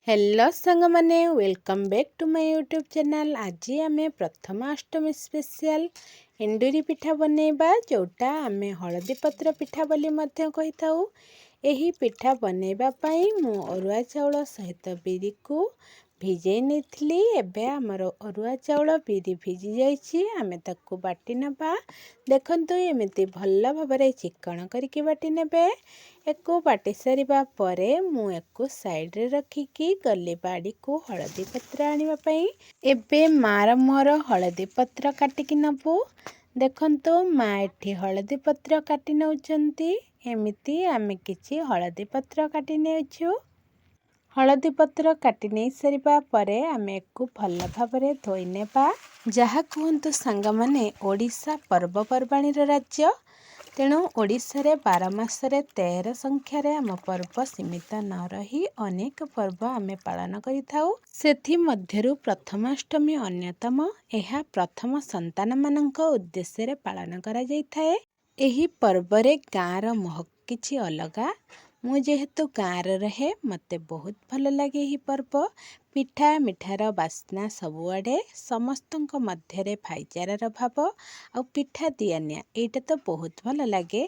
Hello सांग माने welcome back to my YouTube channel. आज आम प्रथमाष्टमी स्पेशल एंडुरी पिठा बनैबा जोटा आम हलदी पत्र पिठा बोली मध्य कहि थाउ। एही पिठा बनैबा पई मु अरुआ चाउल सहित बिरी को भिजै नेथिली। एबे हमर अरुआ चाउल बिरी भिजी जाइछि, आमे ताकू बाटी नबा। देखंतु एमिति भल्ला भाबरे चिकण करिके बाटी नेबे। एको बाटी सारिबा परे मु एको साइड रे रखिकी गली बाड़ी को हलदी पत्र आनिबा पई। एबे मार मोर हलदी पत्र काटिकी नबु। देखंतु मा एठी हलदी पत्र काटी नउचंती। एमिति आमे किछि हलदी पत्र काटी नेउछु। हलदी पत्र काटी नहीं सारिबा परे आमे एको भल्ला भाबरे धोई नेबा। जहा कहंतु सांग माने ओडिशा पर्वपर्वाणी राज्य, तेणु ओडिशा रे 12 मासरे 13 संख्यार आम पर्व सीमित न रही अनेक पर्व आमे पालन करिथाउ। सेथि मध्यरु प्रथमाष्टमी अन्यतम। एहा प्रथम संतान मानक उद्देश्य रे पालन करा जाइथाए। एही पर्वरे गाँर महक किछि अलगा। मु जेहेतु गाँर रहे मते बहुत भल लगे एही पर्व। पिठा मिठार बास्ना सबुआडे, समस्तंक मध्यरे भाईचारार भाव आ पिठा दियानिया एटा तो बहुत भल लगे।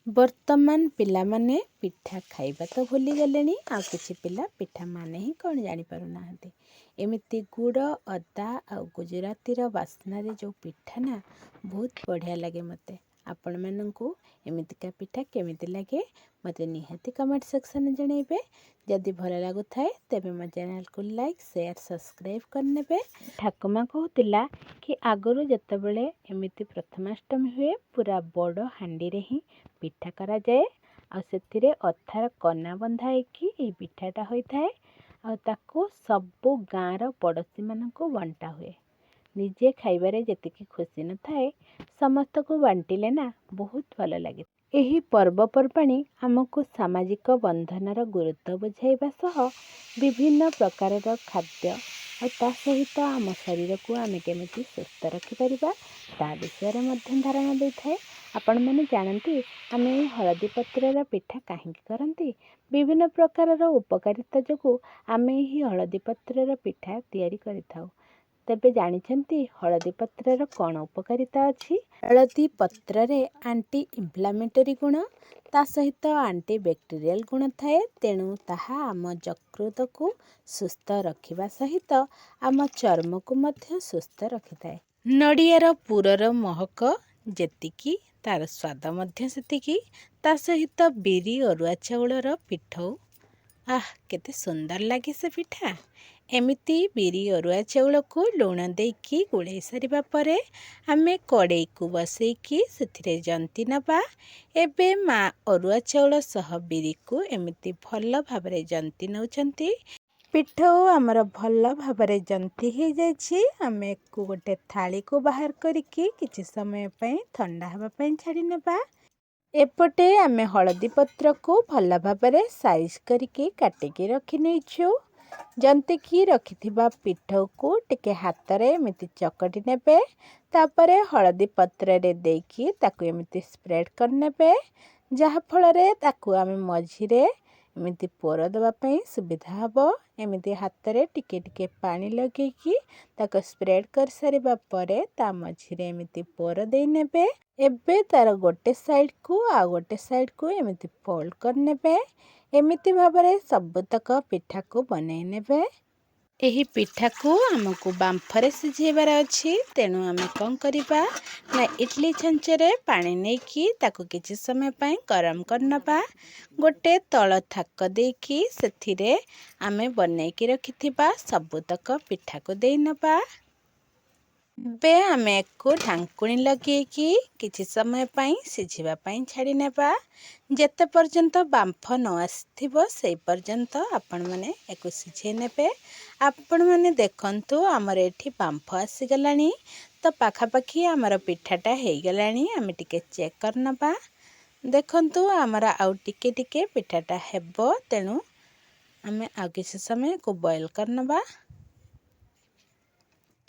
वर्तमान पिला माने पिठा खाइबा तो भूली गलेनी, आ किछि पिला पिठा माने ही कौन जानी पारु नाहंती। एमिति गुड़ अदा आ गुजरातीर बास्ना रे जो पिठा ना बहुत बढ़िया लगे मते। आपण मानंकु एमितिका पिठा केमिति लगे मते निहाती कमेंट सेक्शन में जणैबे। जदि भल लागु थाए तेबे मो चैनल को लाइक शेयर सब्सक्राइब करनेबे। ठाकुमा कहूतिला कि आगरु जतबेले एमिति प्रथमाष्टमी हुए पूरा बड़ हांडी रे ही पिठा करा जाए, आ सेथिरे अथार कना बंधा होइकी ए पिठाटा होई थाए, आ ताकू सबु गाँर पड़ोशी मानकु बंटा हुए। निजे खाइबारे जतिकी खुशी न थाए समस्त को बांटिले ना बहुत भल लगे। एही पर्वपर्वाणी आमको सामाजिक बंधनर गुरुत्व बुझाइबा सह विभिन्न प्रकारर खाद्य और ता सहित आम शरीर को आमे केमिति सुस्थ रखि परिबा ता विषय मध्य धारणा देइथाए। आपण माने जानती आमे हलदी पत्रर पिठा काहेकि करंती। विभिन्न प्रकारर उपकारिता जोगु आमे एही हलदी पत्रर पिठा तैयारी करिथाउ। तेबे जानिछंती हलदी पत्रर कौन उपकारिता अछि। हलदी पत्ररे आंटी इन्फ्लामेटरी गुण ता सहित आंटी बैक्टेरियल गुण थाए, तेणु ताहा आम यकृत को सुस्थ रखिबा सहित आम चर्म को मध्य सुस्थ रखिथाए। नड़ियार पुरर महक जेतिकी तार स्वाद मध्य सेतिकी। ता सहित बिरी अरुआ चाउलर पिठौ केते सुंदर लगे से पिठा। एमिति बिरी अरुआ चाउल को लुण देकी गुड़े सारिबा परे आमे कड़ाई को बसैकी सेथिरे जंती नबा। एबे मा अरुआ चाउल सह बिरी को एमिति भल भाबरे जंती नउचंती। पिठौ आमर भल भाबरे जंती ही जाइछि। आमे को गोटे थाली को बाहर करिकी किछि समय पई ठंडा हबा पई छाडी नेबा। एपटे आमे हलदी पत्र को भल भाबरे साइज करिकी काटिकी रखि नेछु। जंतिकी रखिथिबा पिठौ को टिके हातरे एमिति चकटी नेबे। तापरे हलदी पत्र रे देकी ताकू एमिति स्प्रेड कर नेबे, जहा फलरे ताकू आमे मझिरे एमिति पोर दबा पई सुविधा हबो। एमिति हातरे टिके टिके पानी लगेकी ताको स्प्रेड कर सारिबा परे ता मझिरे एमिति पोर देई नेबे। एबे तार गोटे साइड को आ गोटे साइड को एमिति फोल्ड कर नेबे। एमिति भाबरे सबुतक पिठा को बनै नेबे। एही पिठा को आमको बांफरे सिझेबार अछि, तेणु आमे कौन करिबा ना इडली छंचरे पानी नेकी ताको किछि समय पई गरम करनबा। गोटे तळ थाक देकी सेथिरे आमे बनैकी रखिथिबा सबुतक पिठा को देई नबा। बे आमे को ढांकुणी लगेकी किछि समय पई सिझिबा पई छाडी नेबा। जेते पर्यंत बांफ न आसिथिबो सेई पर्यंत आपण माने एको सिझे नेबे। आपण माने देखंतु हमर एठी बांफ आसी गलानी, तो पाखापाखी हमर पिठाटा हेई गलानी। आमे टिके चेक करनबा। देखंतु हमर आउ टिके टिके पिठाटा हेबो, तेणु आमे आ किछि समय को बॉयल करनबा।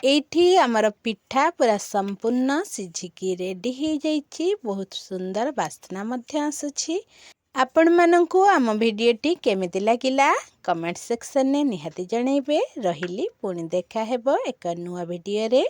एठी आमर पिठा पूरा संपूर्ण सिझिकी रेडी हो जाइछि। बहुत सुंदर बास्ना मध्य आसुछि। ଆପଣମାନଙ୍କୁ ଆମ ଭିଡ଼ିଓଟି କେମିତି ଲାଗିଲା କମେଣ୍ଟ ସେକ୍ସନରେ ନିହାତି ଜଣାଇବେ। ରହିଲି, ପୁଣି ଦେଖା ହେବ ଏକ ନୂଆ ଭିଡ଼ିଓରେ।